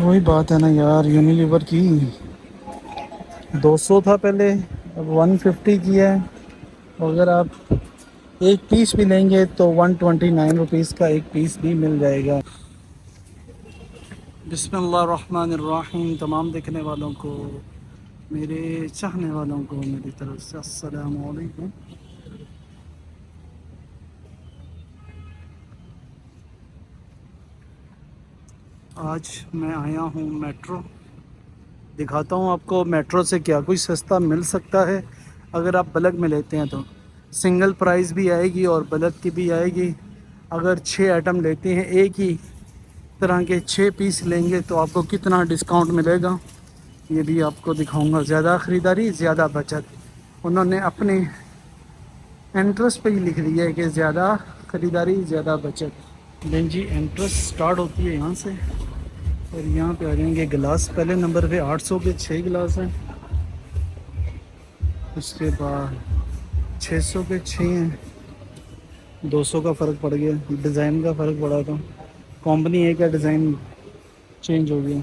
وہی بات ہے نا یار، یونیلیور کی 200 تھا پہلے، اب 150 کی ہے. اگر آپ ایک پیس بھی لیں گے تو 129 روپیز کا ایک پیس بھی مل جائے گا. بسم اللہ الرحمن الرحیم. تمام دیکھنے والوں کو، میرے چاہنے والوں کو میری طرف سے السلام علیکم. آج میں آیا ہوں میٹرو. دکھاتا ہوں آپ کو میٹرو سے کیا کچھ سستا مل سکتا ہے اگر آپ بلک میں لیتے ہیں. تو سنگل پرائز بھی آئے گی اور بلک کی بھی آئے گی. اگر 6 آئٹم لیتے ہیں، ایک ہی طرح کے 6 پیس لیں گے تو آپ کو کتنا ڈسکاؤنٹ ملے گا یہ بھی آپ کو دکھاؤں گا. زیادہ خریداری زیادہ بچت، انہوں نے اپنے انٹرسٹ پہ ہی لکھ دیا ہے کہ زیادہ خریداری زیادہ بچت. دین جی انٹرسٹ سٹارٹ ہوتی ہے یہاں سے، اور یہاں پہ آ جائیں گے گلاس. پہلے نمبر پہ 800 کے 6 گلاس ہیں، اس کے بعد 600 کے 6 ہیں. 200 کا فرق پڑ گیا، ڈیزائن کا فرق پڑا تھا. کمپنی ایک کا ڈیزائن چینج ہو گیا.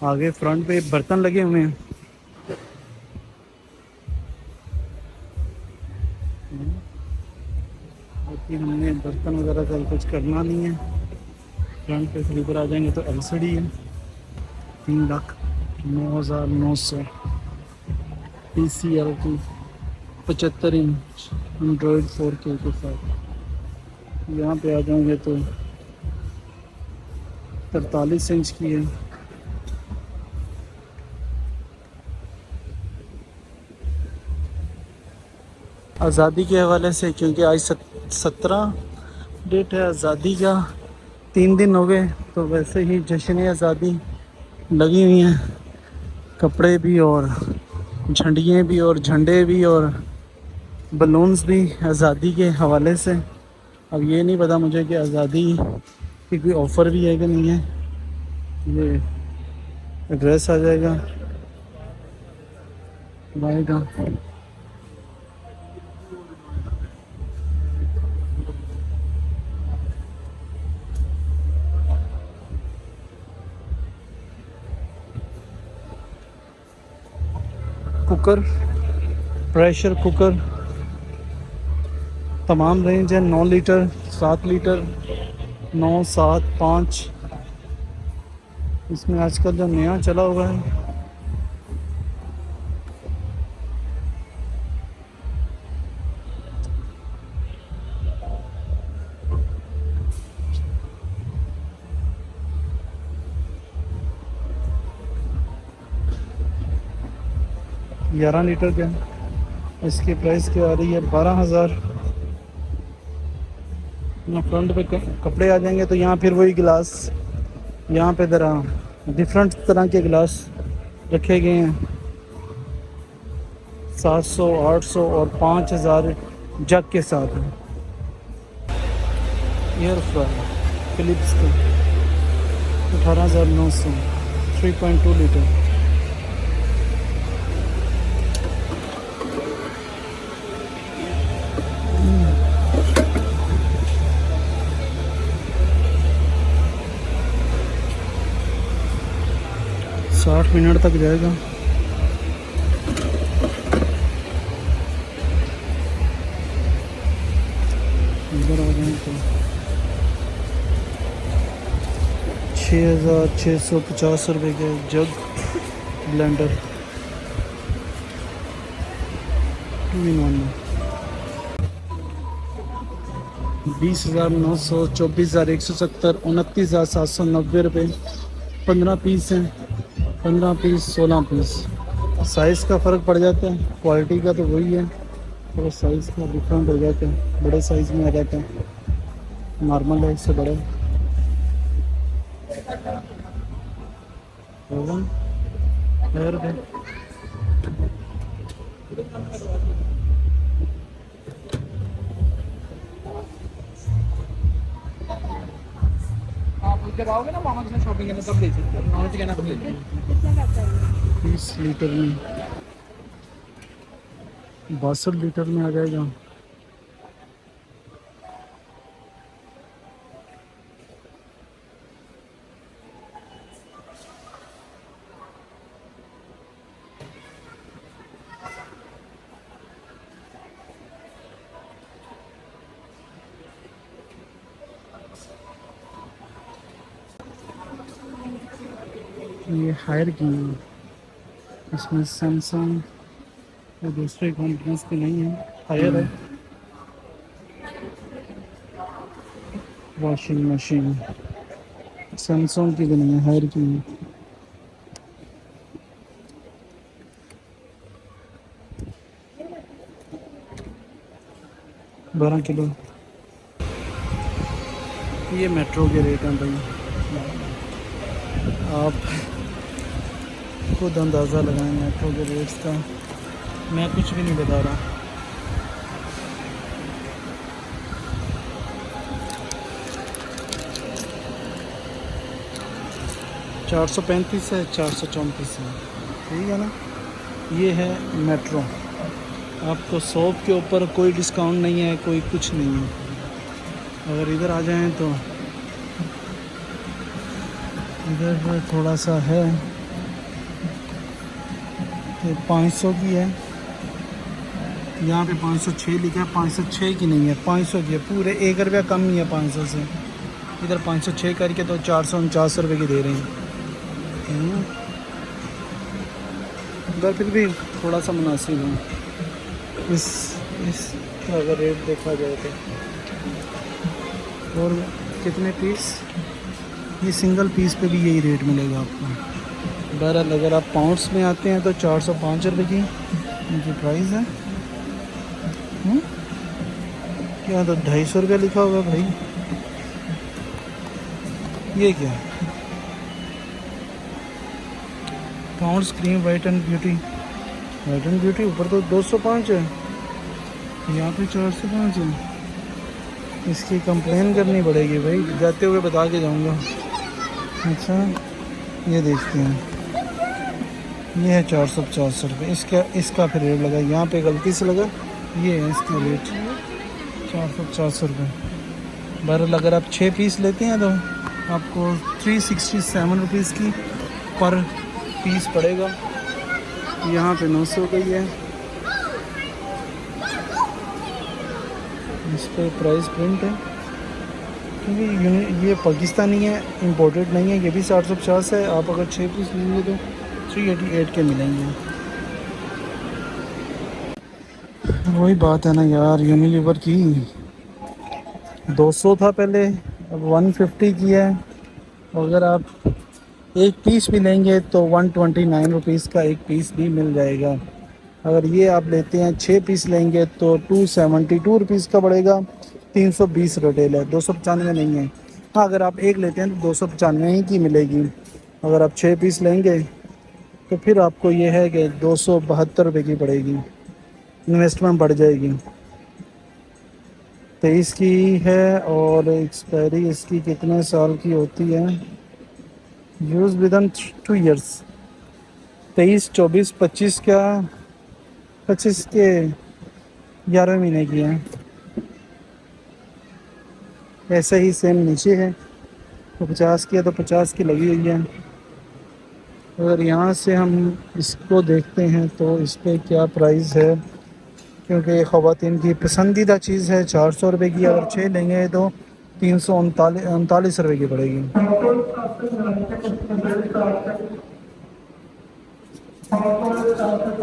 آگے فرنٹ پہ برتن لگے ہوئے ہیں. باقی ہم نے برتن وغیرہ کا کچھ کرنا نہیں ہے. فرنٹ پہ سلیپر آ جائیں گے تو ایل سی ڈی ہے. 3,09,900 پی سی ایل کی 75 انچ اینڈرائڈ 4K کے ساتھ. یہاں پہ آ جاؤں گے تو 43 انچ کی ہے. آزادی کے حوالے سے، کیونکہ آج 17 ڈیٹ ہے آزادی کا، 3 دن ہو گئے، تو ویسے ہی جشن آزادی لگی ہوئی ہیں. کپڑے بھی اور جھنڈیاں بھی اور جھنڈے بھی اور بلونز بھی آزادی کے حوالے سے. اب یہ نہیں پتا مجھے کہ آزادی کی کوئی آفر بھی ہے کہ نہیں ہے. یہ ایڈریس آ جائے گا بائے گا. کوکر، پریشر کوکر، تمام رینج ہے. 9 لیٹر، 7 لیٹر، 9، 7، 5. اس میں آج کل جو نیا چلا ہوا ہے 11 لیٹر کا. اس کی پرائس کیا آ رہی ہے؟ 12,000. فرنٹ پہ کپڑے آ جائیں گے تو یہاں پھر وہی گلاس، یہاں پہ ذرا ڈفرینٹ طرح کے گلاس رکھے گئے ہیں. 700، 800 اور 5,000 جگ کے ساتھ. ایئر فرائی فلپس کا 18,900، 3.2 لیٹر. ساٹھ منٹ تک جائے گا. ادھر آ جائیں تو 6,650 روپے کے جگ بلینڈر 2 in 1 میں. 20,900، 24,170، 29,790 روپے. 15 پیس ہیں، 15 پیس 16 پیس. سائز کا فرق پڑ جاتا ہے، کوالٹی کا تو وہی ہے، تھوڑا سائز کا ڈفرینٹ ہو جاتا ہے. بڑے سائز میں آ جاتا ہے، نارمل ہے اس سے بڑے. اوون ایئر پہ جب آؤ گے نا ماما کے ساتھ شاپنگ کرنے تب لے سکتے ہیں. ماما سے کہنا تب لے لیں. 30 لیٹر میں 62 لیٹر میں آ جائے گا. یہ ہائر کی ہے، اس میں سیمسنگ اور دوسرے کمپنیز کی نہیں ہے، ہائر ہے۔ واشنگ مشین سیمسنگ کی بھی نہیں ہے، ہائر کی ہے۔ 12 کلو۔ یہ میٹرو کے ریٹ ہیں بھائی، آپ خود اندازہ لگائیں میٹرو کے ریٹس کا، میں کچھ بھی نہیں بتا رہا۔ $435 ہے، $434 ہے، ٹھیک ہے نا۔ یہ ہے میٹرو، آپ کو 100 کے اوپر کوئی ڈسکاؤنٹ نہیں ہے، کوئی کچھ نہیں ہے۔ اگر ادھر آ جائیں تو ادھر تھوڑا سا ہے کہ 500 کی ہے، یہاں پہ 506 لکھا ہے، 506 کی نہیں ہے، 500 کی ہے، پورے $1 کم ہی ہے 500 سے۔ ادھر 506 کر کے تو $449 کی دے رہے ہیں۔ ادھر پھر بھی تھوڑا سا مناسب ہے اس کا اگر ریٹ دیکھا جائے تو۔ اور کتنے پیس؟ یہ سنگل پیس پہ بھی یہی ریٹ ملے گا آپ کو۔ بہرحال اگر آپ پاؤنڈس میں آتے ہیں تو $405 کی ان کی پرائز ہے۔ کیا تو $250 لکھا ہوگا بھائی، یہ کیا ہے؟ Pond's cream white and beauty, white and beauty اوپر تو 205 ہے، یہاں پہ 405 ہے۔ اس کی کمپلین کرنی پڑے گی بھائی، جاتے ہوئے بتا کے جاؤں گا۔ اچھا یہ دیکھتے ہیں، یہ ہے $450، اس کا پھر ریٹ لگا، یہاں پہ غلطی سے لگا، یہ ہے اس کا ریٹ $450۔ بہرحال اگر آپ 6 پیس لیتے ہیں تو آپ کو $367 کی پر پیس پڑے گا۔ یہاں پہ 900 کا ہی ہے، اس پہ پرائز پرنٹ ہے، کیونکہ یہ پاکستانی ہے، امپورٹڈ نہیں ہے۔ یہ بھی 750 ہے، آپ اگر 6 پیس لیں گے تو 388 کے ملیں گے۔ وہی بات ہے نا یار، یونیلیور کی 200 تھا پہلے، اب 150 کی ہے۔ اگر آپ ایک پیس بھی لیں گے تو $129 کا ایک پیس بھی مل جائے گا۔ اگر یہ آپ لیتے ہیں 6 پیس لیں گے تو $272 کا پڑے گا، 320 ریٹیل ہے، 295 نہیں ہے۔ ہاں اگر آپ ایک لیتے ہیں تو 295 ہی کی ملے گی، اگر آپ 6 پیس لیں گے تو پھر آپ کو یہ ہے کہ $272 کی پڑے گی، انویسٹمنٹ بڑھ جائے گی۔ 23 کی ہے، اور ایکسپائری اس کی کتنے سال کی ہوتی ہے؟ یوز ودن 2 ایئرس۔ 23 24 25 کا 25 کے 11 مہینے کی ہے، ایسے ہی سیم نیچے ہے، تو 50 کی ہے تو 50 کی لگی ہوئی ہے۔ اگر یہاں سے ہم اس کو دیکھتے ہیں تو اس پہ کیا پرائز ہے، کیونکہ یہ خواتین کی پسندیدہ چیز ہے۔ $400 کی اگر 6 لیں گے تو $339 کی پڑے گی۔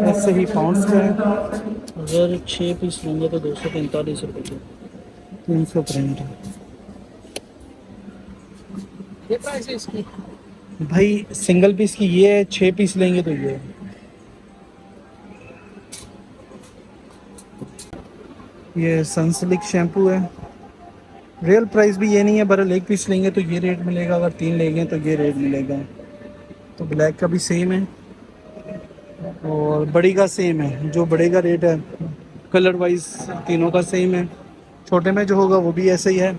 ایسے ہی پاؤنڈس کا ہے، اگر 6 پیس لیں گے تو $245 کی، 300 پرنٹ ہے۔ یہ پرائس ہے اس کی بھائی، سنگل پیس کی یہ ہے، 6 پیس لیں گے تو یہ ہے۔ یہ سنسلک شیمپو ہے، ریئل پرائس بھی یہ نہیں ہے، برحال ایک پیس لیں گے تو یہ ریٹ ملے گا، اگر 3 لیں گے تو یہ ریٹ ملے گا۔ تو بلیک کا بھی سیم ہے، اور بڑی کا سیم ہے، جو بڑے کا ریٹ ہے کلر وائز تینوں کا سیم ہے۔ چھوٹے میں جو ہوگا وہ بھی ایسا ہی ہے،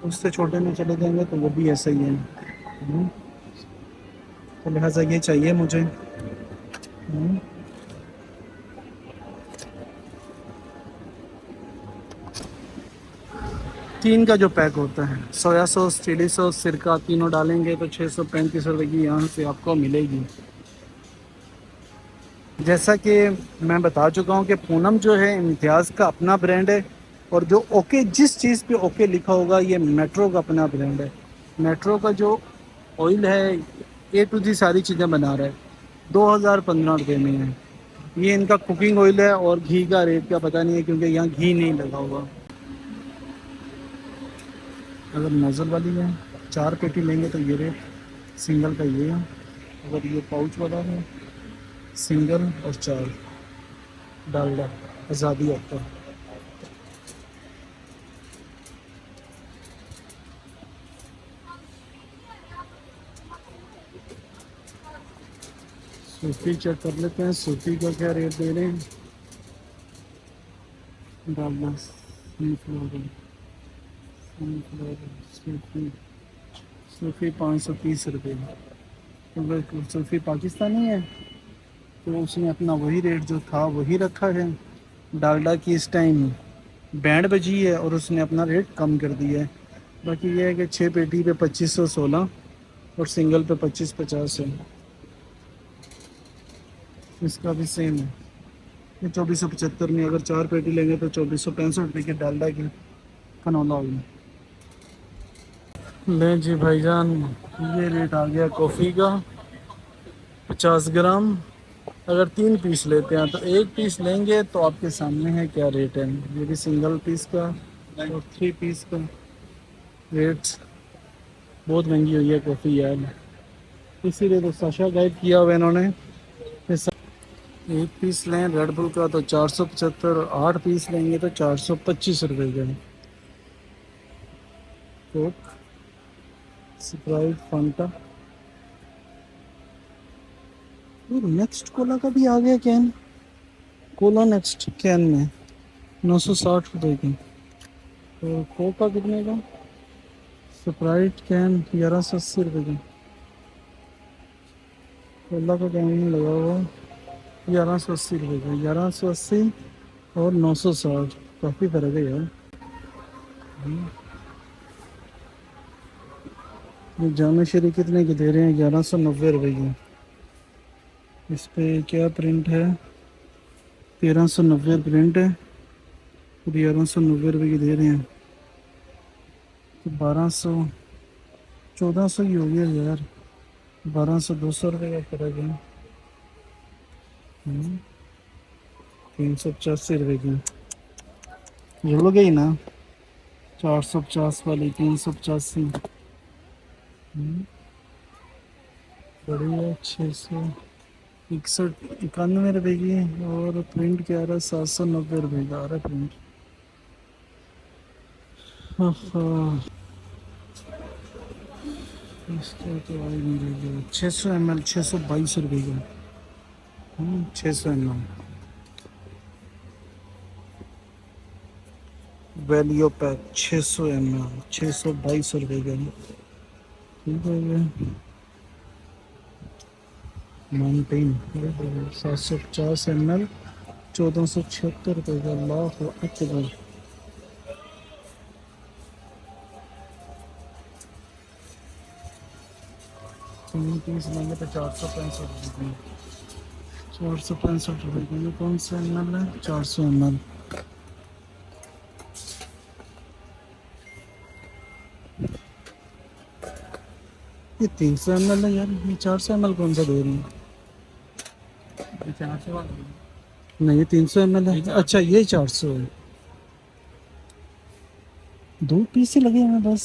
اس سے چھوٹے میں چلے جائیں گے تو وہ بھی ایسا ہی ہے۔ تو لہٰذا یہ چاہیے مجھے۔ 3 کا جو پیک ہوتا ہے، سویا سوس، چلی سوس، سرکہ، تینوں ڈالیں گے تو $635 کی یہاں سے آپ کو ملے گی۔ جیسا کہ میں بتا چکا ہوں کہ پونم جو ہے امتیاز کا اپنا برانڈ ہے، اور جو اوکے، جس چیز پہ اوکے لکھا ہوگا یہ میٹرو کا اپنا برانڈ ہے۔ میٹرو کا جو آئل ہے A to Z ساری چیزیں بنا رہا ہے، 2015 روپے میں ہے۔ یہ ان کا کوکنگ آئل ہے، اور گھی کا ریٹ کا پتہ نہیں ہے کیونکہ یہاں گھی نہیں لگا ہوا۔ اگر نوزل والی ہے 4 پیٹی لیں گے تو یہ ریٹ، سنگل کا یہ ہے۔ اگر یہ پاؤچ والا ہے سنگل اور 4 ڈالڈا آزادی آتا ہے۔ صوفی چیک کر لیتے ہیں، صوفی کا کیا ریٹ دے رہے ہیں۔ ڈالڈا صوفی، صوفی 530 روپے، کیونکہ صوفی پاکستانی ہے تو اس نے اپنا وہی ریٹ جو تھا وہی رکھا ہے۔ ڈالڈا کی اس ٹائم بینڈ بجی ہے اور اس نے اپنا ریٹ کم کر دیا ہے۔ باقی یہ ہے کہ 6 پیٹی پہ 2516 اور سنگل پہ 2550 ہے۔ اس کا بھی سیم ہے، یہ 2475 میں، اگر 4 پیٹی لیں گے تو 2465 روپے کی ڈالڈا کی کنولا ہوگی۔ لیں جی بھائی جان، یہ ریٹ آ گیا کافی کا 50 گرام۔ اگر 3 پیس لیتے ہیں تو 1 پیس لیں گے تو آپ کے سامنے ہے کیا ریٹ ہے۔ یہ بھی سنگل پیس کا اور 3 پیس کا ریٹس بہت مہنگی ہوئی ہے کافی یار، اسی لیے تو ساشا گائڈ کیا ہوا انہوں نے۔ 1 پیس لیں ریڈ بل کا تو 475، 8 پیس لیں گے تو 425 روپے کا۔ کوک، اسپرائٹ، فانٹا، نیکسٹ کولا کا بھی آ گیا کین، کولا نیکسٹ کین میں 960 روپے کی۔ تو کوک کا کتنے کا؟ اسپرائٹ کین 1180 روپے کی۔ کولا کا کین نہیں لگا ہوا، 1180 روپے کا، 1180 اور 960، کافی فرق ہے یار۔ یہ جامع شری کتنے کی دے رہے ہیں؟ 1190 روپے کی۔ اس پہ کیا پرنٹ ہے؟ 1390 پرنٹ ہے اور 1190 روپے کی دے رہے ہیں، تو 1200، 1400 ہی ہو گیا یار، 1200 200 روپے کا فرق ہے۔ 385 روپے کی جڑ گئی نا، 450 والی 385 بڑی ہے 661 روپے کی، اور پرنٹ کیا آ رہا ہے 790 روپے کا آ رہا ہے پرنٹ۔ اس کا تو آئی نہیں رہی، 600 ml 622 روپے کا، 600 ml ویلیو پیک 600 ml 622 روپے کا۔ ٹھیک ہے یہ ماؤنٹین 750 ml 1476 روپے کا۔ اللہ اکبر، 3 پیس لیں گے تو 465 روپے کی، 465 روپے کی۔ یہ کون سا ml ہے؟ 400 ml۔ یہ 300 ml ہے یار، یہ 400 ml کون سا دے رہی ہیں؟ نہیں، یہ 300 ml ہے، اچھا یہ 400 ہے۔ 2 پیس ہی لگے ہیں بس۔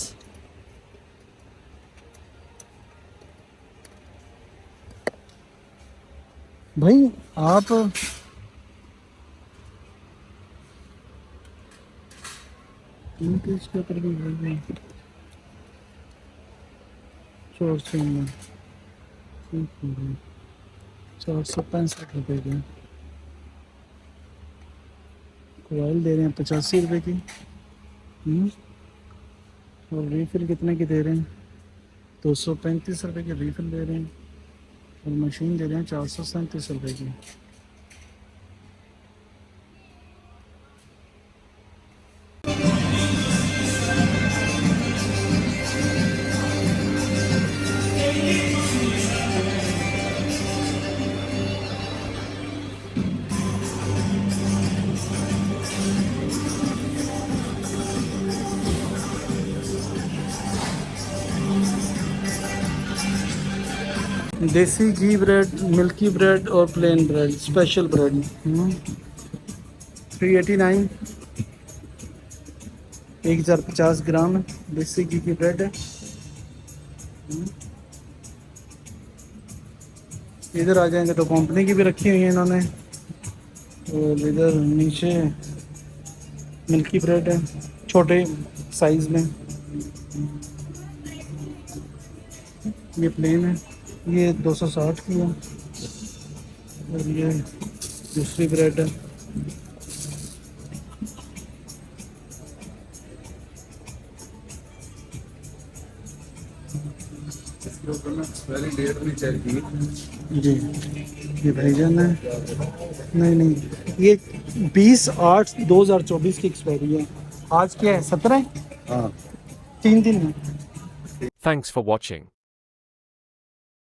بھائی آپ 3 پیس کے اوپر بھی بول رہے ہیں 400 ml، 465 روپے کے۔ کوائل دے رہے ہیں 85 روپے کی، اور ریفل کتنے کی دے رہے ہیں؟ 235 روپے کی ریفل دے رہے ہیں، اور مشین دے رہے ہیں 437 روپے کی۔ دیسی گھی بریڈ, ملکی بریڈ اور plain bread, special bread 389, 1050 gram ہے, دیسی گھی کی بریڈ ہے. ادھر آ جائیں گے تو کمپنی کی بھی رکھی ہوئی ہیں انہوں نے, اور ادھر نیچے ملکی بریڈ ہے چھوٹے سائز میں. یہ پلین ہے, یہ 260 کی ہے, اور یہ دوسری بریڈ ہے. ایکسپائری ڈیٹ بھی چیک کی. جی یہ بھائی جان ہے, نہیں یہ 20/8/2024 کی ایکسپائری ہے. آج کیا ہے 17 ہے, ہاں 3 دن ہے. Thanks for watching.